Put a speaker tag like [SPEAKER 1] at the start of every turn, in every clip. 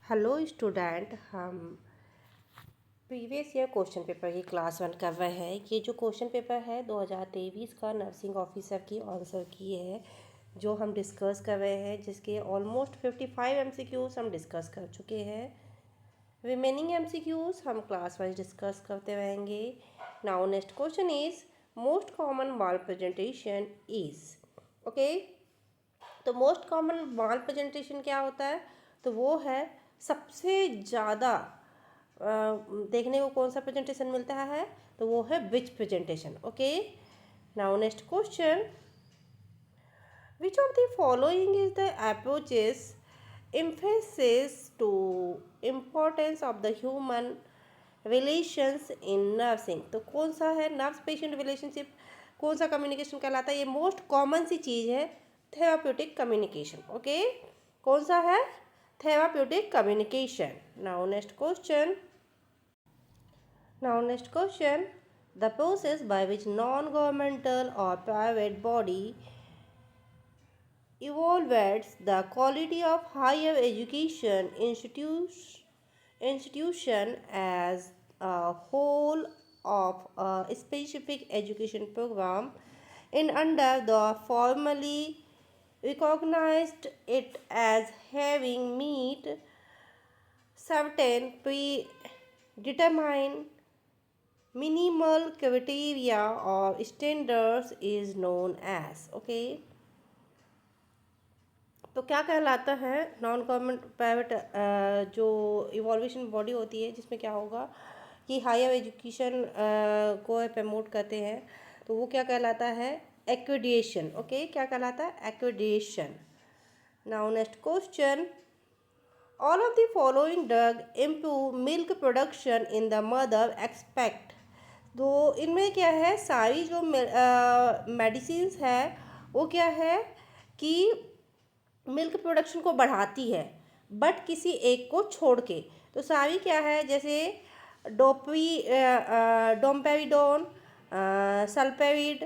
[SPEAKER 1] Hello student, हम previous year question paper की class 1 कर रहे हैं। ये जो क्वेश्चन पेपर है 2023 का नर्सिंग ऑफिसर की आंसर की है जो हम डिस्कस कर रहे हैं, जिसके ऑलमोस्ट 55 एमसीक्यूज हम डिस्कस कर चुके हैं। रिमेनिंग एमसीक्यूज हम क्लास वाइज डिस्कस करते रहेंगे। Now next question is most common mall presentation is okay. तो मोस्ट कॉमन माल प्रेजेंटेशन क्या होता है? तो वो है सबसे ज़्यादा देखने को कौन सा प्रेजेंटेशन मिलता है, तो वो है which presentation. Okay, now next question, which of the following is the approaches emphasis to importance of the human relations in nursing। तो कौन सा है? नर्स पेशेंट रिलेशनशिप कौन सा कम्युनिकेशन कहलाता है? ये मोस्ट कॉमन सी चीज़ है, थेराप्यूटिक कम्युनिकेशन। ओके, कौन सा है? Therapeutic communication. Now next question, the process by which non-governmental or private body evaluates the quality of higher education institution as a whole of a specific education program in under the formally recognized it as having meet certain predetermined minimal criteria or standards is known as okay। तो क्या कहलाता है non government private जो evolution body होती है, जिसमें क्या होगा कि हायर एजुकेशन को प्रमोट करते हैं, तो वो क्या कहलाता है? एक्रेडिएशन। ओके, क्या कहलाता है? Accreditation. Now next question, all of the following drug improve milk production in the mother expect. तो इनमें क्या है, सारी जो मेडिसिन्स है वो क्या है कि मिल्क प्रोडक्शन को बढ़ाती है, बट किसी एक को छोड़ के। तो सारी क्या है, जैसे डोम्पेरिडोन, सल्पेरिड,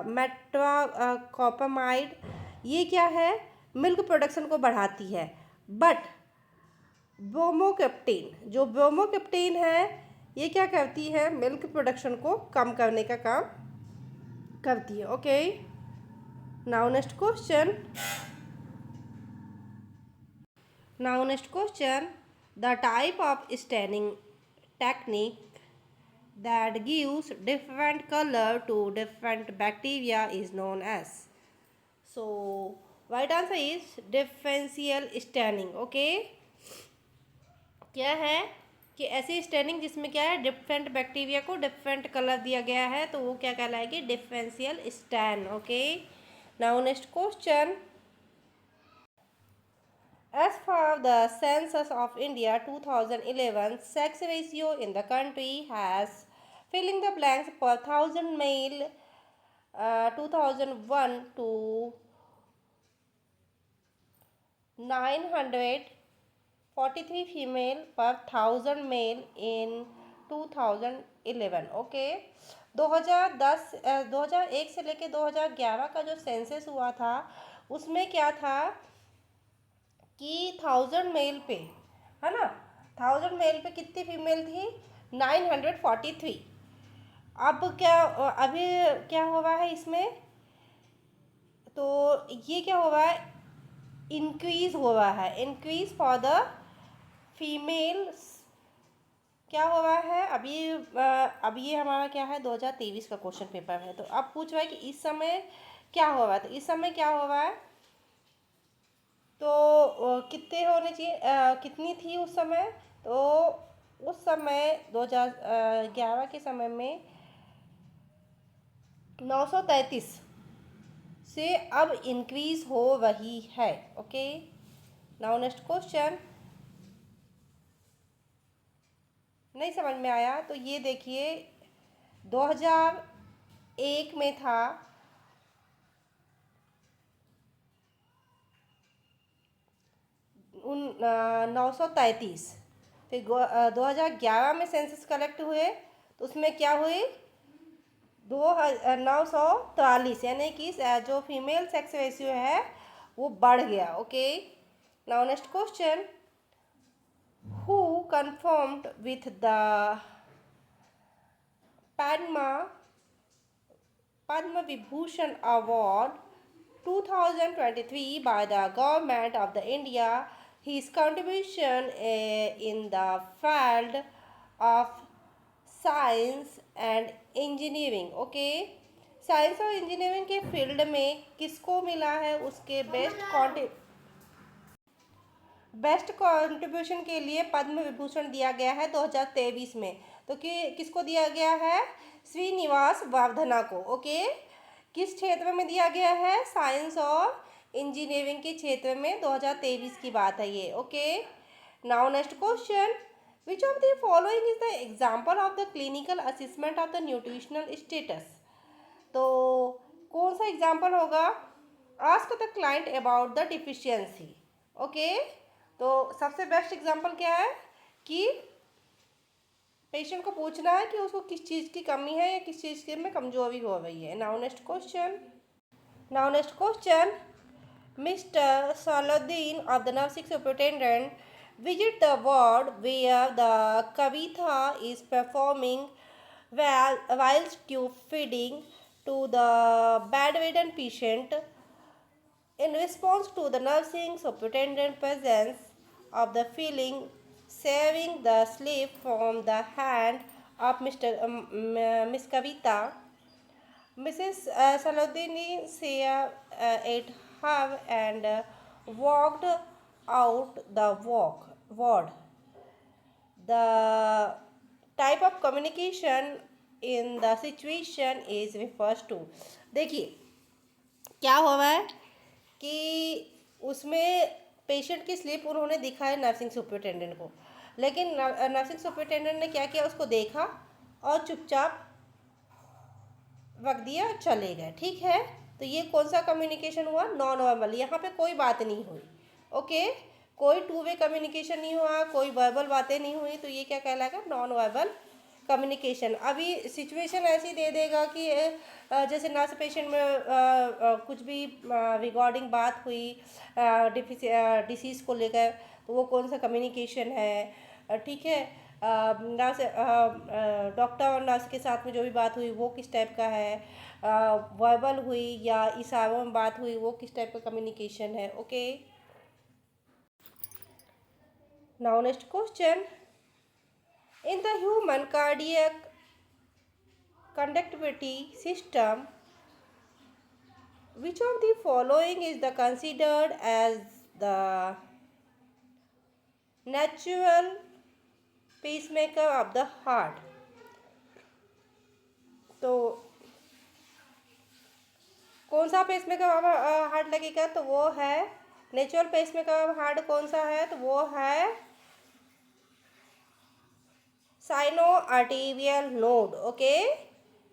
[SPEAKER 1] मेट्राकोपामाइड, ये क्या है? मिल्क प्रोडक्शन को बढ़ाती है। बट ब्रोमोकेप्टेन है, ये क्या करती है? मिल्क प्रोडक्शन को कम करने का काम करती है। Okay, now next question, the type of staining technique that gives different color to different bacteria is known as। So right answer is differential staining। okay, क्या है कि ऐसी स्टेनिंग जिसमें क्या है, डिफरेंट बैक्टीरिया को डिफरेंट कलर दिया गया है, तो वो क्या कहलाएगी? Differential stain. Okay, now next question, as for the census of India 2011, sex ratio in the country has filling the blanks per thousand male 2001 to 943 female per thousand male in 2011। Okay, 2001 से लेके 2011 का जो census हुआ था, उसमें क्या था कि 1000 मेल पे, है ना, 1000 मेल पे कितनी फीमेल थी? 943। अब क्या, अभी क्या हो रहा है इसमें? तो ये क्या हो रहा है? इंक्रीज हो रहा है, इंक्रीज फॉर द फीमेल्स। क्या हो रहा है अब ये हमारा क्या है, 2023 का क्वेश्चन पेपर है। तो अब पूछ रहा है कि इस समय क्या हो रहा है। तो इस समय क्या हो रहा है? तो कितने होने चाहिए, कितनी थी उस समय? तो उस समय 2011 के समय में 933 से अब इंक्रीज हो रही है। ओके, नाउ नेक्स्ट क्वेश्चन, नहीं समझ में आया तो ये देखिए, 2001 में था 933, फिर 2011 में सेंसस कलेक्ट हुए तो उसमें क्या हुई? 943, यानी कि जो फीमेल सेक्स रेशियो है वो बढ़ गया। Okay, now next question, confirmed with the Padma Vibhushan Award 2023 by the Government of the India. His contribution in the field of science and engineering, okay science और इंजीनियरिंग के field में किसको मिला है उसके बेस्ट कंट्रीब्यूशन के लिए पद्म विभूषण दिया गया है 2023 में। तो किसको दिया गया है? श्रीनिवास वर्धना को। ओके, किस क्षेत्र में दिया गया है? साइंस और इंजीनियरिंग के क्षेत्र में 2023 की बात है ये। Okay, now next question, which of the following is the example of the clinical assessment of the nutritional status? तो कौन सा एग्जाम्पल होगा? Ask the client about the deficiency. Okay, तो सबसे बेस्ट एग्जाम्पल क्या है कि पेशेंट को पूछना है कि उसको किस चीज़ की कमी है या किस चीज़ के में कमजोरी हो रही है। Now next question, mister Saluddin of the nursing superintendent visit the ward where the Kavitha is performing while tube feeding to the bedridden patient. In response to the nursing superintendent presence of the feeling, saving the sleep from the hand of Miss Kavita, Mrs. Salaudini ate her and walked out the ward. The type of communication in the situation is refers to। देखिए क्या हो रहा है कि उसमें patient की sleep उन्होंने दिखा है नर्सिंग सुपरिटेंडेंट को, लेकिन नर्सिंग सुपरिटेंडेंट ने क्या किया, उसको देखा और चुपचाप रख दिया, चले गए। ठीक है, तो ये कौन सा कम्युनिकेशन हुआ? Non verbal. यहाँ पे कोई बात नहीं हुई। ओके, कोई टू वे कम्युनिकेशन नहीं हुआ, कोई वर्बल बातें नहीं हुई, तो ये क्या कहलाएगा? Non verbal communication. अभी सिचुएशन ऐसी दे देगा कि जैसे नर्स पेशेंट में कुछ भी रिगार्डिंग बात हुई डिसीज़ को लेकर, तो वो कौन सा कम्युनिकेशन है? ठीक है, नर्स डॉक्टर और नर्स के साथ में जो भी बात हुई वो किस टाइप का है? वर्बल हुई या इशारों में बात हुई, वो किस टाइप का कम्युनिकेशन है? Okay, now next question, in the human cardiac conductivity system, which of the following is the considered as the natural pacemaker of the heart? तो कौन सा पेसमेकर हार्ट लगेगा? तो वो है नेचुरल पेसमेकर हार्ट। कौन सा है? तो वो है sino arterial node. Okay,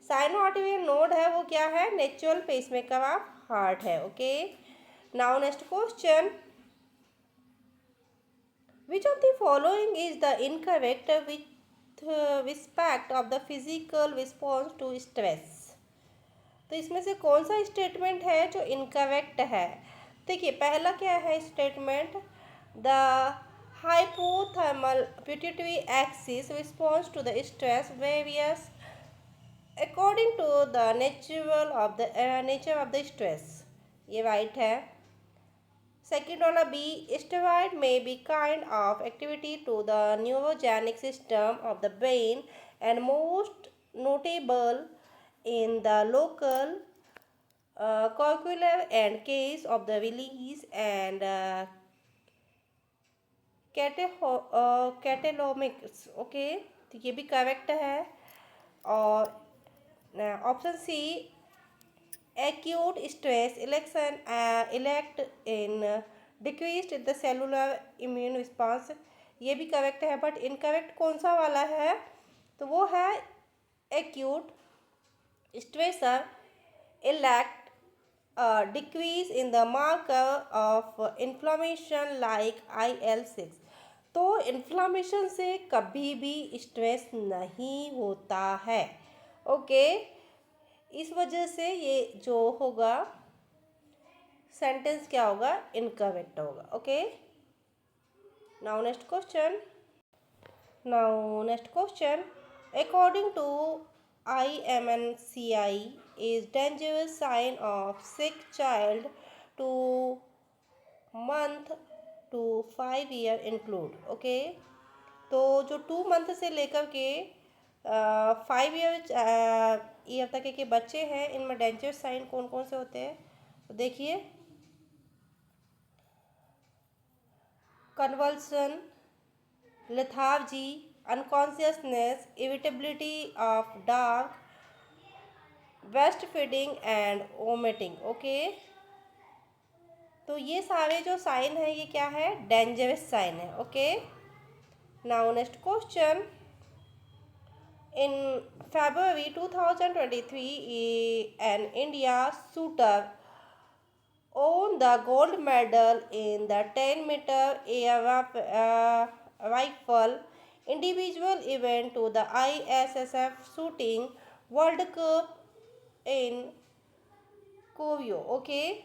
[SPEAKER 1] sino arterial node है वो क्या है? नेचुरल पेसमेकर ऑफ हार्ट है। Okay, now next question, which of the following is the incorrect with respect of the physical response to stress? तो इसमें से कौन सा स्टेटमेंट है जो इनकरेक्ट है? देखिए पहला क्या है statement, the hypothermal pituitary axis responds to the stress varies according to the nature of the stress। ये राइट है। सेकेंड वाला B, steroid may be kind of activity to the neurogenic system of the brain and most notable in the local curricular and case of the release and catecholamines. Okay, तो ये भी correct है। और option C, acute stress elicit in decrease the cellular immune response, ये भी correct है। But incorrect कौन सा वाला है? तो वो है acute stressor elect decrease in the marker of inflammation like IL-6। तो इन्फ्लामेशन से कभी भी स्ट्रेस नहीं होता है। ओके, इस वजह से ये जो होगा सेंटेंस क्या होगा? इनकरेक्ट होगा। Okay, now next question, Now, next question. According to IMNCI, is dangerous sign of sick child to month to 5 year include? Okay तो जो 2 मंथ से लेकर के 5 ईयर तक के बच्चे हैं, इनमें डेंजरस साइन कौन कौन से होते हैं? तो देखिए, convulsion, lethargy, unconsciousness, irritability of dark, breast feeding and vomiting. Okay तो ये सारे जो साइन है ये क्या है? डेंजरस साइन है. Okay now next question. In February 2023, an India shooter won the gold medal in the 10-meter air rifle individual event to the ISSF Shooting World Cup in Korea. Okay.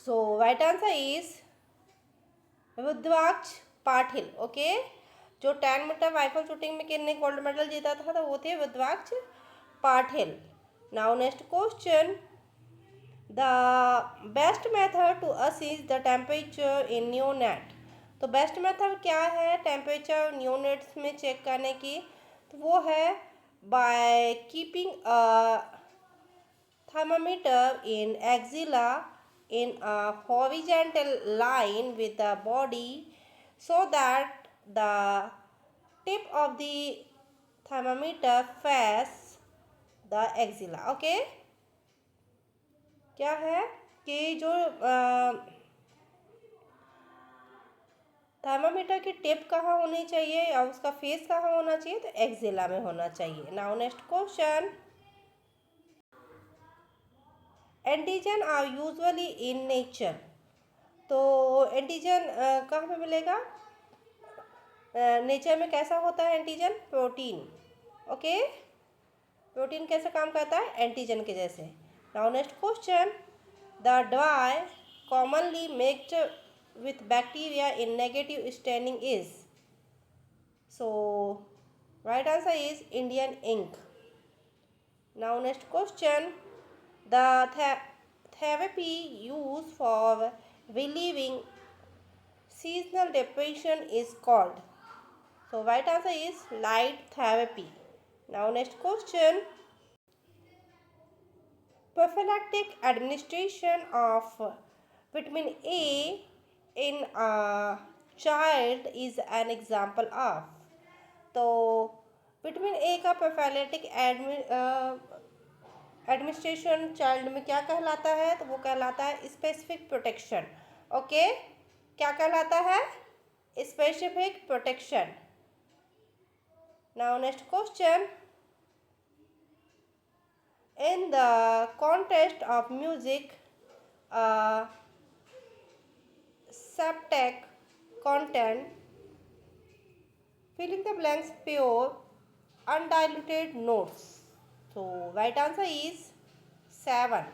[SPEAKER 1] So right answer is Rudraksh Patil. Okay जो 10 metre rifle shooting में किसने gold medal जीता था तो वो थे Rudraksh Patil. Now next question. The best method to assess the temperature in neonate. तो best method क्या है टेम्परेचर न्यूनेट्स में चेक करने की? तो वो है by keeping a thermometer in axilla in a horizontal line with the body so that the tip of the thermometer face the axilla. Okay क्या है कि जो थर्मामीटर की टिप कहाँ होनी चाहिए और उसका फेस कहाँ होना चाहिए? तो एक्जिला में होना चाहिए. Now next question. Antigen are usually in nature. तो एंटीजन कहाँ पे मिलेगा? नेचर में कैसा होता है एंटीजन? प्रोटीन. ओके प्रोटीन कैसे काम करता है? एंटीजन के जैसे. Now next question. The dry commonly mixed with bacteria in negative standing is. So right answer is Indian ink. Now next question. The therapy used for relieving seasonal depression is called. So right answer is light therapy. Now next question. Prophylactic administration of vitamin A in a child is an example of. तो vitamin A का प्रोफाइलेटिक administration child में क्या कहलाता है? तो वो कहलाता है स्पेसिफिक प्रोटेक्शन. ओके क्या कहलाता है? Specific protection. Now next question. In the contest of music सबटेक content filling the blanks pure undiluted notes. So right answer is 7.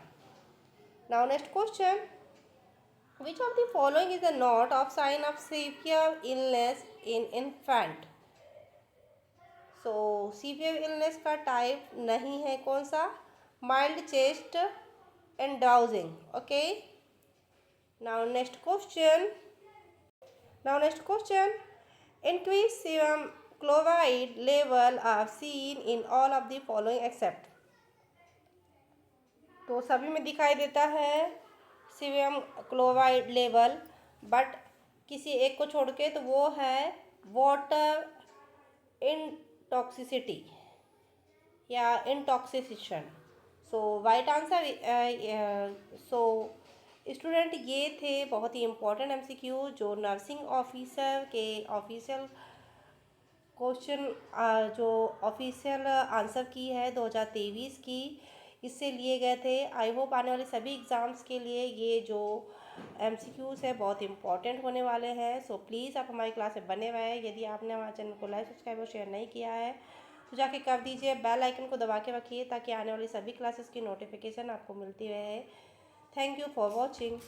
[SPEAKER 1] Now next question. Which of the following is a not of sign of severe illness in infant? So severe illness का type नहीं है कौन सा? Mild chest and drowsing. Okay now next question. Increased serum chloride level are seen in all of the following except. तो सभी में दिखाई देता है सीरम क्लोराइड लेवल, बट किसी एक को छोड़ के, तो वो है वाटर इंटॉक्सिसिटी या इंटॉक्सिकेशन. सो राइट आंसर. सो स्टूडेंट ये थे बहुत ही इम्पोर्टेंट एमसीक्यू जो नर्सिंग ऑफिसर के ऑफिशियल क्वेश्चन जो ऑफिशियल आंसर की है 2023 की, इससे लिए गए थे. आई होप आने वाले सभी एग्ज़ाम्स के लिए ये जो एमसीक्यूज़ है बहुत इंपॉर्टेंट होने वाले हैं. सो प्लीज़ आप हमारी क्लास में बने रहें. यदि आपने हमारे चैनल को लाइक सब्सक्राइब और शेयर नहीं किया है तो जाके कर दीजिए. बेल आइकन को दबा के रखिए ताकि आने वाली सभी क्लासेस की नोटिफिकेशन आपको मिलती रहे. Thank you for watching.